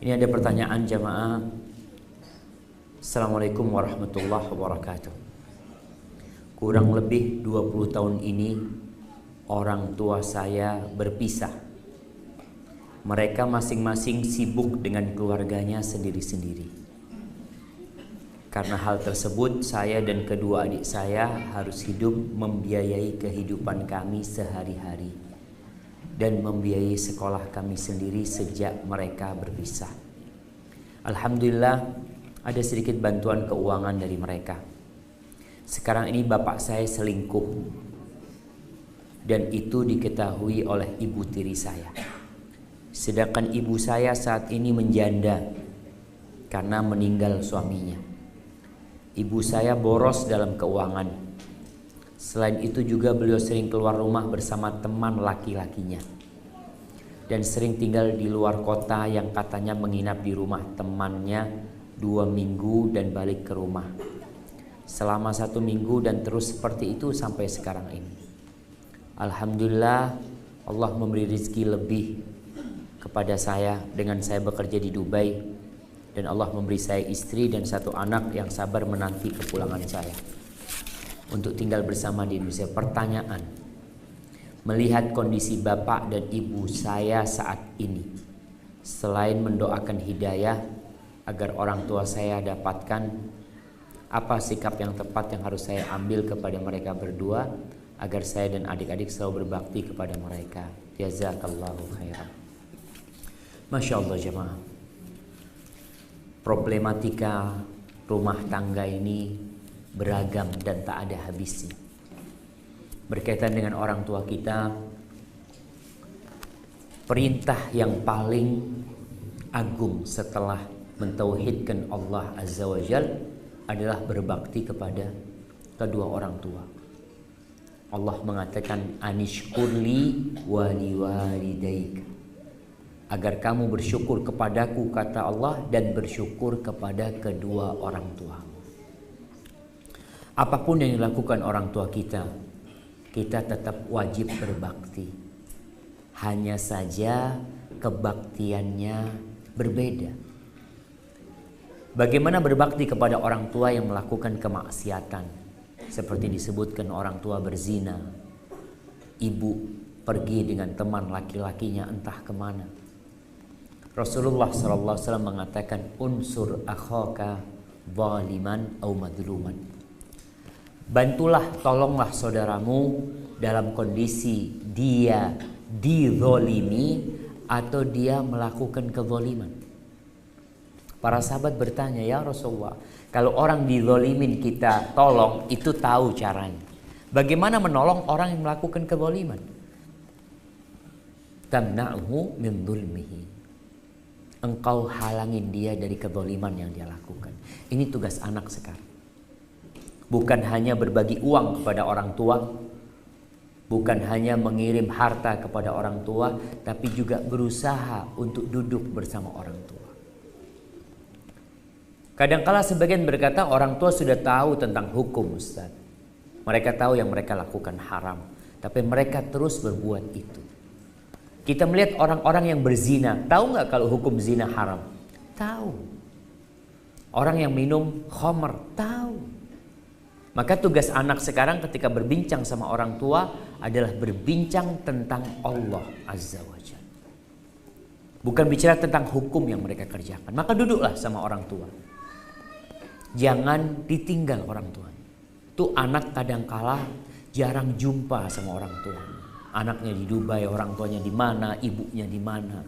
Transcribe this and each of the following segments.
Ini ada pertanyaan jamaah. Assalamualaikum warahmatullahi wabarakatuh. Kurang lebih 20 tahun ini orang tua saya berpisah. Mereka masing-masing sibuk dengan keluarganya sendiri-sendiri. Karena hal tersebut, saya dan kedua adik saya harus hidup membiayai kehidupan kami sehari-hari dan membiayai sekolah kami sendiri sejak mereka berpisah. Alhamdulillah ada sedikit bantuan keuangan dari mereka. Sekarang ini bapak saya selingkuh dan itu diketahui oleh ibu tiri saya. Sedangkan ibu saya saat ini menjanda karena meninggal suaminya. Ibu saya boros dalam keuangan. Selain itu juga beliau sering keluar rumah bersama teman laki-lakinya dan sering tinggal di luar kota yang katanya menginap di rumah temannya 2 minggu dan balik ke rumah selama 1 minggu dan terus seperti itu sampai sekarang ini. Alhamdulillah Allah memberi rezeki lebih kepada saya dengan saya bekerja di Dubai dan Allah memberi saya istri dan 1 anak yang sabar menanti kepulangan saya untuk tinggal bersama di Indonesia. Pertanyaan, melihat kondisi bapak dan ibu saya saat ini, selain mendoakan hidayah agar orang tua saya dapatkan, apa sikap yang tepat yang harus saya ambil kepada mereka berdua agar saya dan adik-adik selalu berbakti kepada mereka? Jazakallahu khairan. Masya Allah jemaah, problematika rumah tangga ini beragam dan tak ada habisnya. Berkaitan dengan orang tua kita, perintah yang paling agung setelah mentauhidkan Allah Azza wa Jal adalah berbakti kepada kedua orang tua. Allah mengatakan anishkurli waliwalidaika, agar kamu bersyukur kepadaku, kata Allah, dan bersyukur kepada kedua orang tua. Apapun yang dilakukan orang tua kita, kita tetap wajib berbakti. Hanya saja kebaktiannya berbeda. Bagaimana berbakti kepada orang tua yang melakukan kemaksiatan? Seperti disebutkan orang tua berzina, ibu pergi dengan teman laki-lakinya entah kemana. Rasulullah SAW mengatakan unsur akhaka zaliman au madluman. Bantulah, tolonglah saudaramu dalam kondisi dia dizolimi atau dia melakukan kezoliman. Para sahabat bertanya, ya Rasulullah, kalau orang dizolimin kita tolong, itu tahu caranya. Bagaimana menolong orang yang melakukan kezoliman? Tamna'hu min zulmihi. Engkau halangin dia dari kezoliman yang dia lakukan. Ini tugas anak sekarang. Bukan hanya berbagi uang kepada orang tua, bukan hanya mengirim harta kepada orang tua, tapi juga berusaha untuk duduk bersama orang tua. Kadangkala sebagian berkata orang tua sudah tahu tentang hukum, Ustaz. Mereka tahu yang mereka lakukan haram, tapi mereka terus berbuat itu. Kita melihat orang-orang yang berzina, tahu nggak kalau hukum zina haram? Tahu. Orang yang minum khamr, tahu. Maka tugas anak sekarang ketika berbincang sama orang tua adalah berbincang tentang Allah Azza wa Jalla. Bukan bicara tentang hukum yang mereka kerjakan. Maka duduklah sama orang tua. Jangan ditinggal orang tua. Tuh anak kadangkala jarang jumpa sama orang tua. Anaknya di Dubai, orang tuanya di mana, ibunya di mana.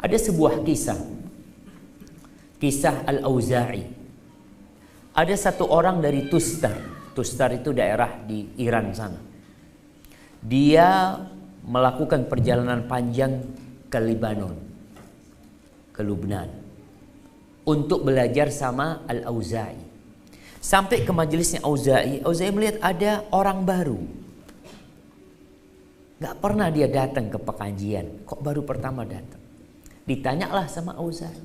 Ada sebuah kisah. Kisah Al-Auza'i. Ada satu orang dari Tustar. Tustar itu daerah di Iran sana. Dia melakukan perjalanan panjang ke Lebanon, ke Lubnan, untuk belajar sama Al-Auza'i. Sampai ke majelisnya Auza'i, Auza'i melihat ada orang baru. Gak pernah dia datang ke pengajian, kok baru pertama datang. Ditanyalah sama Auza'i,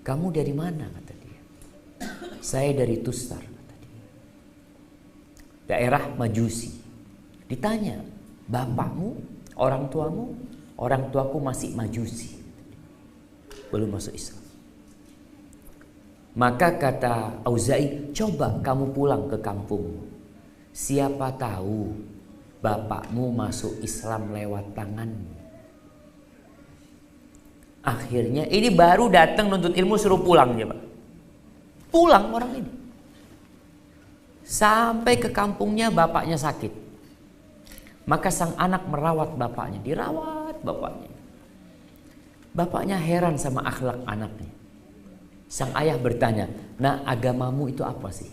kamu dari mana? Kata dia. Saya dari Tustar, kata dia. Daerah Majusi. Ditanya, bapakmu, orang tuamu? Orang tuaku masih Majusi. belum masuk Islam. Maka kata Auza'i, coba kamu pulang ke kampungmu. Siapa tahu bapakmu masuk Islam lewat tanganmu. Akhirnya ini baru datang nuntut ilmu suruh pulang ya Pak. Pulang orang ini. Sampai ke kampungnya bapaknya sakit. Maka sang anak merawat bapaknya, dirawat bapaknya. Bapaknya heran sama akhlak anaknya. Sang ayah bertanya, "Nah, agamamu itu apa sih?"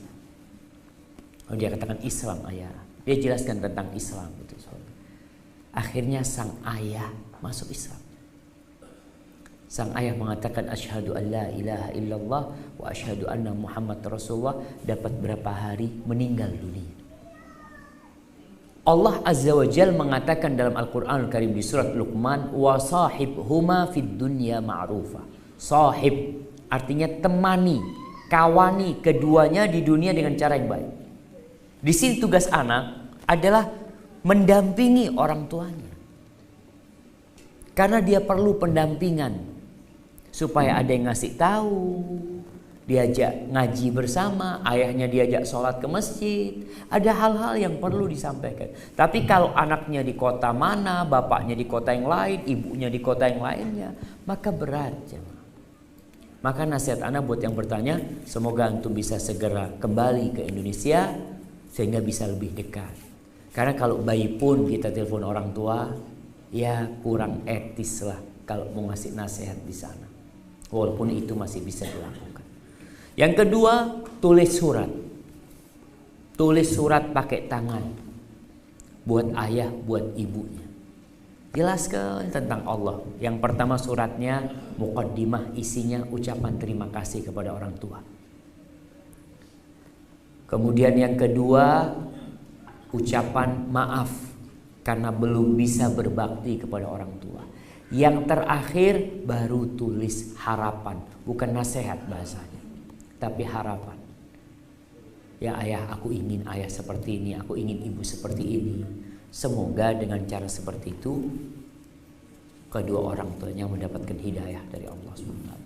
Oh, dia katakan Islam, ayah. Dia jelaskan tentang Islam itu. Akhirnya sang ayah masuk Islam. Sang ayah mengatakan asyhadu an la ilaha illallah wa asyhadu anna Muhammad Rasulullah. Dapat berapa hari meninggal dunia. Allah Azza wa Jal mengatakan dalam Al-Quran Al-Karim di surat Luqman, wa sahibhuma fid dunya ma'rufa. Sahib artinya temani, kawani keduanya di dunia dengan cara yang baik. Di sini tugas anak adalah mendampingi orang tuanya. Karena dia perlu pendampingan supaya ada yang ngasih tahu, diajak ngaji bersama, ayahnya diajak sholat ke masjid. Ada hal-hal yang perlu disampaikan. Tapi kalau anaknya di kota mana, bapaknya di kota yang lain, ibunya di kota yang lainnya, maka berat jemaah. Maka nasihat anak buat yang bertanya, semoga antum bisa segera kembali ke Indonesia sehingga bisa lebih dekat. Karena kalau bayi pun kita telepon orang tua, ya kurang etis lah kalau mau ngasih nasihat di sana. Walaupun itu masih bisa dilakukan. Yang kedua, tulis surat. Tulis surat pakai tangan. Buat ayah, buat ibunya. Jelaskan tentang Allah. Yang pertama suratnya muqaddimah, isinya ucapan terima kasih kepada orang tua. Kemudian yang kedua, ucapan maaf karena belum bisa berbakti kepada orang tua. Yang terakhir baru tulis harapan, bukan nasihat bahasanya, tapi harapan. Ya ayah, aku ingin ayah seperti ini, aku ingin ibu seperti ini. Semoga dengan cara seperti itu kedua orang tuanya mendapatkan hidayah dari Allah SWT.